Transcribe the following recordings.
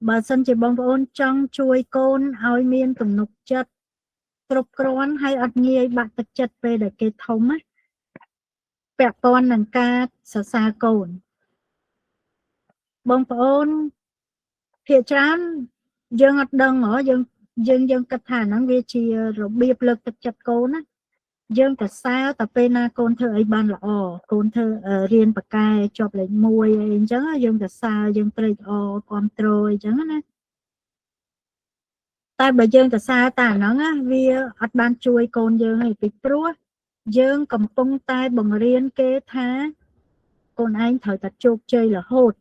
បើសិនជាបងប្អូនចង់ជួយកូនឲ្យមានទំនុកចិត្តគ្រប់គ្រាន់ហើយអត់ងាយបាក់ទឹកចិត្តពេលដែលគេធំណាពាក់ព័ន្ធនឹងការសរសើរកូនបងប្អូនភាគច្រើនយើងអត់ដឹងហ៎យើងគិតថាហ្នឹងវាជារបៀបលើកទឹកចិត្តកូនណាយើងទៅសើតែពេលណាកូនធ្វើអីបានល្អកូនធ្វើរៀនបកែជាប់លេខ1អីអញ្ចឹងយើងទៅសើយើងត្រេកអរគ្រប់គ្រងអញ្ចឹងណាតែបើយើងទៅសើតែអាហ្នឹងណាវាអត់បានជួយកូនយើងទេពីព្រោះយើងកំពុងតែបង្រៀនគេថាកូនឯងត្រូវតែជោគជ័យរហូត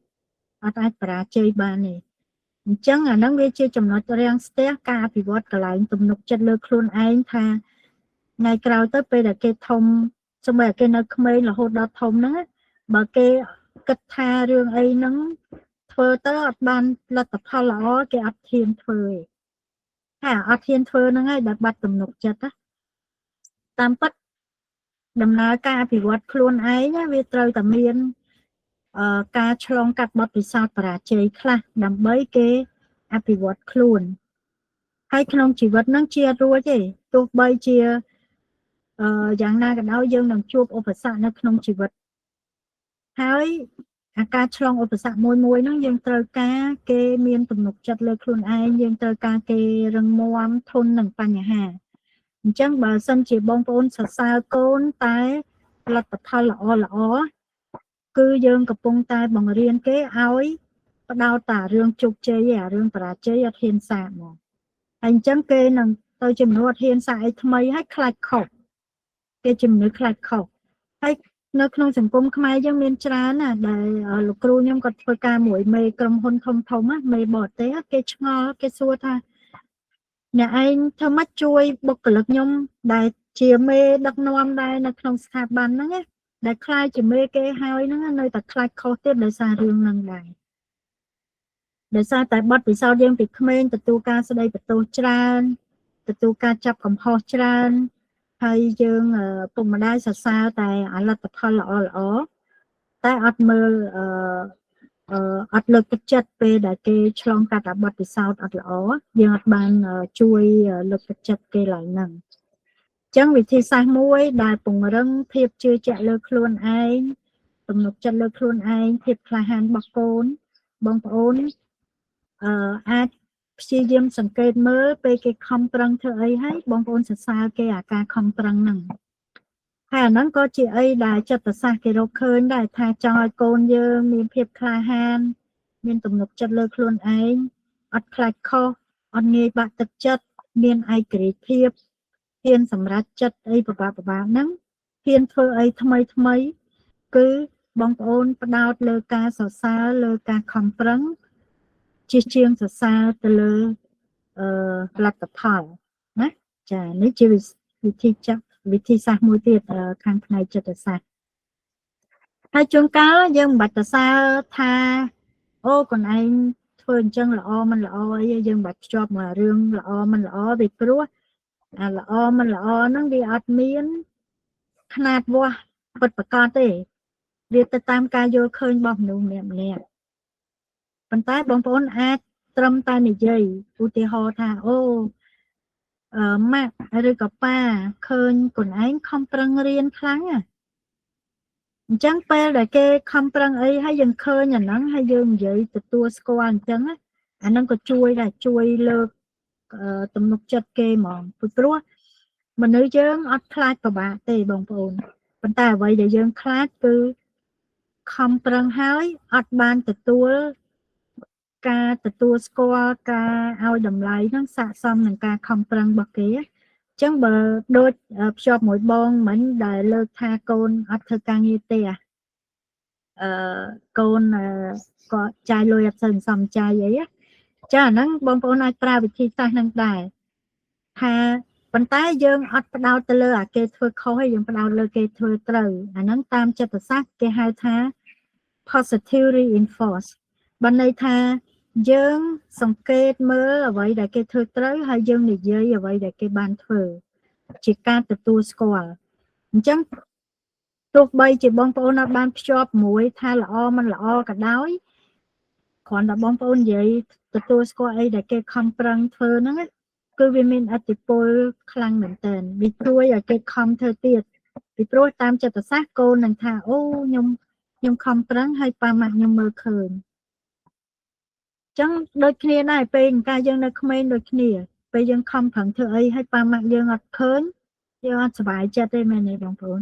អត់អាចបរាជ័យបានទេអញ្ចឹងអាហ្នឹងវាជាចំណុចរាំងស្ទះការអភិវឌ្ឍកន្លែងទំនុកចិត្តលើខ្លួនឯងថាថ្ងៃក្រោយទៅពេលដែលគេធំសូម្បីតែគេនៅក្មេងរហូតដល់ធំហ្នឹងបើគេគិតថារឿងអីហ្នឹងធ្វើទៅអត់បានលទ្ធផលល្អគេអត់ហ៊ានធ្វើទេថាអត់ហ៊ានធ្វើហ្នឹងហើយដែលបាត់ទំនុកចិត្តណាតាមពិតដំណើរការអភិវឌ្ឍខ្លួនឯងវាត្រូវតែមានការឆ្លងកាត់បទពិសោធន៍បរាជ័យខ្លះដើម្បីគេអភិវឌ្ឍខ្លួនហើយក្នុងជីវិតហ្នឹងជារួចទេទោះបីជាយ៉ាងណាក៏ដោយយើងនឹងជួបឧបសគ្គនៅក្នុងជីវិតហើយអាការឆ្លងឧបសគ្គមួយហ្នឹងយើងត្រូវការគេមានទំនុកចិត្តលើខ្លួនឯងយើងត្រូវការគេរឹងមាំធន់នឹងបញ្ហាអញ្ចឹងបើសិនជាបងប្អូនសរសើរកូនតែលទ្ធផលល្អគឺយើងកំពុងតែបង្រៀនគេឲ្យផ្ដោតតែរឿងជោគជ័យអារឿងបរាជ័យអត់ហ៊ានសាកហ្មងហើយអញ្ចឹងគេនឹងទៅជំនួសអត់ហ៊ានសាកអីថ្មីហើយខ្លាចខុសគេជំនឿខ្លាចខុសហើយនៅក្នុងសង្គមខ្មែរយើងមានច្រើនណាដែលលោកគ្រូខ្ញុំគាត់ធ្វើការមួយមេក្រុមហ៊ុនធំណាមេបរទេសគេឆ្ងល់គេសួរថាអ្នកឯងធ្វើម៉េចជួយបុគ្គលិកខ្ញុំដែលជាមេដឹកនាំដែរនៅក្នុងស្ថាប័នហ្នឹងណាដែលខ្លាចជាមេគេហើយហ្នឹងនៅតែខ្លាចខុសទៀតដោយសាររឿងហ្នឹងដែរដោយសារតែបទពិសោធន៍យើងពីក្មេងទទួលការស្ដីបន្ទោសច្រើនទទួលការចាប់កំហុសច្រើនហើយយើងពុកម្ដាយសរសើរតែលទ្ធផលល្អតែអត់មើលអត់លើកទឹកចិត្តពេលដែលគេឆ្លងកាត់បទពិសោធន៍អត់ល្អយើងអត់បានជួយលើកទឹកចិត្តគេឡើងហ្នឹងអញ្ចឹងវិធីសាស្ត្រមួយដែលពង្រឹងភាពជឿជាក់លើខ្លួនឯងទំនុកចិត្តលើខ្លួនឯងភាពក្លាហានរបស់កូនបងប្អូនអាចព្យាយាមសង្កេតមើលពេលគេខំប្រឹងធ្វើអីហើយបងប្អូនសរសើរគេអាការខំប្រឹងហ្នឹងហើយអាហ្នឹងក៏ជាអីដែលចិត្តសាស្ត្រគេរកឃើញដែរថាចង់ឲ្យកូនយើងមានភាពក្លាហានមានទំនុកចិត្តលើខ្លួនឯងអត់ខ្លាចខុសអត់ងាយបាក់ទឹកចិត្តមានឯករាជ្យភាពហ៊ានសម្រេចចិត្តអីពិបាកហ្នឹងហ៊ានធ្វើអីថ្មីគឺបងប្អូនផ្ដោតលើការសរសើរលើការខំប្រឹងជាជាងសរសើរទៅលើលទ្ធផលណាចានេះជាវិធីសាស្ត្រមួយទៀតខាងផ្នែកចិត្តសាស្ត្រហើយជួនកាលយើងមិនបាច់សរសើរថាអូខ្លួនឯងធ្វើអញ្ចឹងល្អមិនល្អអីយើងមិនបាច់ភ្ជាប់មករឿងល្អមិនល្អពីព្រោះអាល្អមិនល្អហ្នឹងវាអត់មានຂະຫນາດវាស់ពិតប្រាកដទេវាទៅតាមការយល់ឃើញរបស់មនុស្សម្នាក់ប៉ុន្តែបងប្អូនអាចត្រឹមតែនិយាយឧទាហរណ៍ថាអូម៉ាក់ឬក៏ប៉ាឃើញខ្លួនឯងខំប្រឹងរៀនខ្លាំងអញ្ចឹងពេលដែលគេខំប្រឹងអីហើយយើងឃើញអាហ្នឹងហើយយើងនិយាយទទួលស្គាល់អញ្ចឹងអាហ្នឹងក៏ជួយដែរជួយលើកទំនុកចិត្តគេហ្មងពីព្រោះមនុស្សយើងអត់ខ្លាចពិបាកទេបងប្អូនប៉ុន្តែអ្វីដែលយើងខ្លាចគឺខំប្រឹងហើយអត់បានទទួលការទទួលស្គាល់ការឲ្យតម្លៃហ្នឹងស័ក្តិសមនឹងការខំប្រឹងរបស់គេអញ្ចឹងបើដូចភ្ជាប់មួយបងមិញដែលលើកថាកូនអត់ធ្វើការងារទេកូនក៏ចាយលុយអត់សូវសមចាយអីចាអាហ្នឹងបងប្អូនអាចប្រើវិធីសាស្ត្រហ្នឹងដែរថាប៉ុន្តែយើងអត់ផ្ដោតទៅលើអាគេធ្វើខុសទេយើងផ្ដោតលើគេធ្វើត្រូវអាហ្នឹងតាមចិត្តសាស្ត្រគេហៅថា positive reinforce បានន័យថាយើងសង្កេតមើលអ្វីដែលគេធ្វើត្រូវហើយយើងនិយាយអ្វីដែលគេបានធ្វើជាការទទួលស្គាល់អញ្ចឹងទោះបីជាបងប្អូនអត់បានភ្ជាប់មួយថាល្អមិនល្អក៏ដោយ គ្រាន់តែបងប្អូននិយាយទទួលស្គាល់អីដែលគេខំប្រឹងធ្វើហ្នឹងគឺវាមានឥទ្ធិពលខ្លាំងមែនតើវាជួយឲ្យគេខំធ្វើទៀតពីព្រោះតាមចិត្តសាស្ត្រកូននឹងថាអូខ្ញុំខំប្រឹងហើយប៉ាម៉ាក់ខ្ញុំមើលឃើញចឹងដូចគ្នាដែរពេលកាលយើងនៅក្មេងដូចគ្នាពេលយើងខំប្រឹងធ្វើអីហើយប៉ាម៉ាក់យើងអត់ឃើញយើងអត់សុបាយចិត្តទេមែនទេបងប្អូន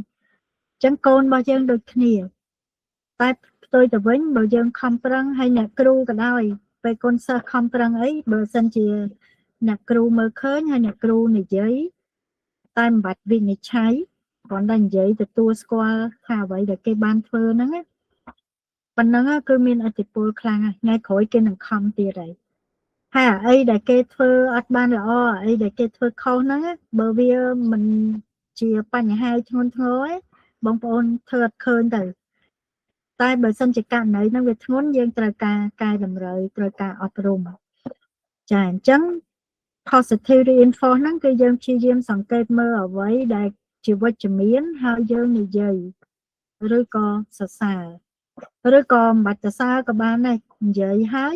ចឹងកូនរបស់យើងដូចគ្នាតែផ្ទុយទៅវិញបើយើងខំប្រឹងហើយអ្នកគ្រូក៏ដោយពេលកូនសិស្សខំប្រឹងអីបើសិនជាអ្នកគ្រូមើលឃើញហើយអ្នកគ្រូនិយាយតែមិនបាច់វិនិច្ឆ័យគ្រាន់តែនិយាយទទួលស្គាល់ថាអ្វីដែលគេបានធ្វើហ្នឹងប៉ុណ្ណឹងគឺមានឥទ្ធិពលខ្លាំងហើយថ្ងៃក្រោយគេនឹងខំទៀតហើយហើយអីដែលគេធ្វើអត់បានល្អអីដែលគេធ្វើខុសហ្នឹងបើវាមិនជាបញ្ហាធ្ងន់ធ្ងរបងប្អូនធ្វើអត់ឃើញទៅតែបើសិនជាករណីហ្នឹងវាធ្ងន់យើងត្រូវការកែតម្រូវត្រូវការអប់រំចាអញ្ចឹង positive reinforce ហ្នឹងគឺយើងព្យាយាមសង្កេតមើលអ្វីដែលជាវិជ្ជមានហើយយើងនិយាយឬក៏សរសើរឬក៏មិនបាច់សរសើរក៏បានដែរនិយាយហើយ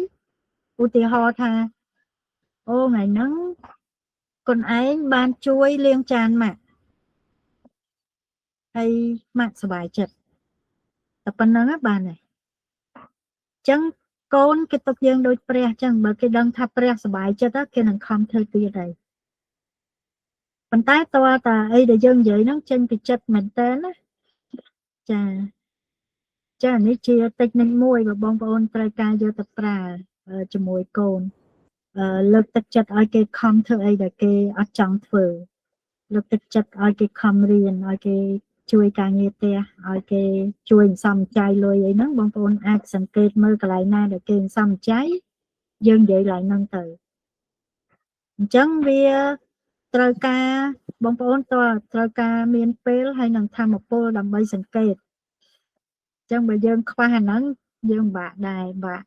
ឧទាហរណ៍ថាអូថ្ងៃហ្នឹងកូនឯងបានជួយលាងចានម៉ាក់ហើយម៉ាក់សប្បាយចិត្តតែប៉ុណ្្នឹងបានហើយអញ្ចឹងកូនគេទុកយើងដូចព្រះអញ្ចឹងបើគេដឹងថាព្រះសប្បាយចិត្តគេនឹងខំធ្វើទៀតហើយប៉ុន្តែតើតាអីដែលយើងនិយាយហ្នឹងចេញពីចិត្តមែនតើណាចានេះជាតិចនិចមួយបើបងប្អូនត្រូវការយកទៅប្រើជាមួយកូនលើកទឹកចិត្តឲ្យគេខំធ្វើអីដែលគេអត់ចង់ធ្វើលើកទឹកចិត្តឲ្យគេខំរៀនឲ្យគេជួយការងារផ្ទះឲ្យគេជួយសន្សំចៃលុយអីហ្នឹងបងប្អូនអាចសង្កេតមើលកន្លែងណាដែលគេសន្សំចៃយើងនិយាយឡើងហ្នឹងទៅអញ្ចឹងវាត្រូវការបងប្អូនត្រូវការមានពេលហើយនឹងធម៌ពលដើម្បីសង្កេតអញ្ចឹងបើយើងខ្វះអាហ្នឹងយើងបាក់ដែរបាក់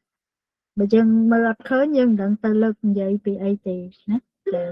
បើយើងមើលអត់ឃើញយើងមិនដឹងទៅលើកនិយាយពីអីទេណាចា